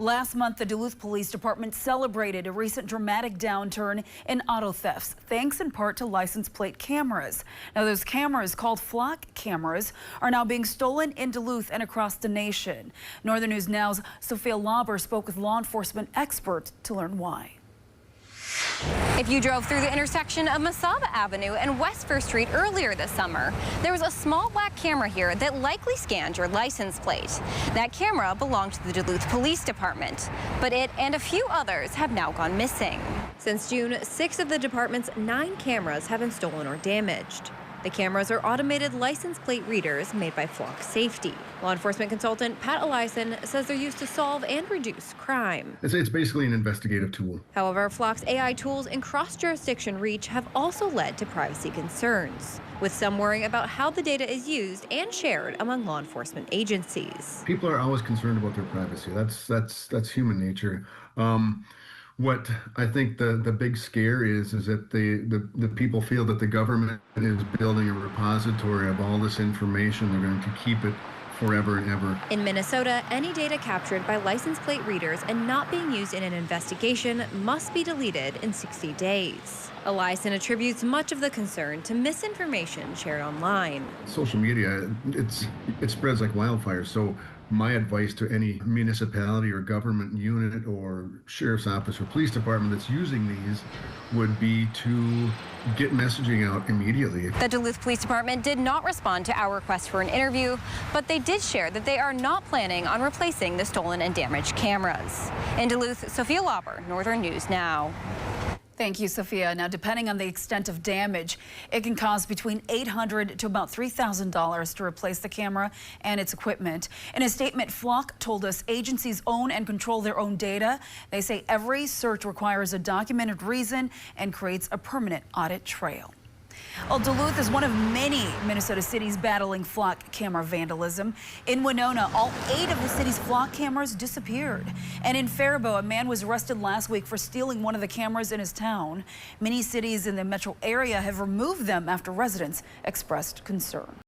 Last month, the Duluth Police Department celebrated a recent dramatic downturn in auto thefts, thanks in part to license plate cameras. Now, those cameras, called flock cameras, are now being stolen in Duluth and across the nation. Northern News Now's Sophia Lauber spoke with law enforcement experts to learn why. If you drove through the intersection of Masaba Avenue and West First Street earlier this summer, there was a small black camera here that likely scanned your license plate. That camera belonged to the Duluth Police Department, but it and a few others have now gone missing. Since June, 6 of the department's 9 cameras have been stolen or damaged. The cameras are automated license plate readers made by Flock Safety. Law enforcement consultant Pat Eliason says they're used to solve and reduce crime. It's basically an investigative tool. However, Flock's AI tools and cross-jurisdiction reach have also led to privacy concerns, with some worrying about how the data is used and shared among law enforcement agencies. People are always concerned about their privacy. That's human nature. What I think the big scare is that the people feel that the government is building a repository of all this information. They're going to keep it forever and ever. In Minnesota, any data captured by license plate readers and not being used in an investigation must be deleted in 60 days. Eliason attributes much of the concern to misinformation shared online. Social media, it spreads like wildfire. So my advice to any municipality or government unit or sheriff's office or police department that's using these would be to get messaging out immediately. The Duluth Police Department did not respond to our request for an interview, but they did share that they are not planning on replacing the stolen and damaged cameras. In Duluth, Sophia Lauber, Northern News Now. Thank you, Sophia. Now, depending on the extent of damage, it can cost between $800 to about $3,000 to replace the camera and its equipment. In a statement, Flock told us agencies own and control their own data. They say every search requires a documented reason and creates a permanent audit trail. Well, Duluth is one of many Minnesota cities battling flock camera vandalism. In Winona, all 8 of the city's flock cameras disappeared. And in Faribault, a man was arrested last week for stealing one of the cameras in his town. Many cities in the metro area have removed them after residents expressed concern.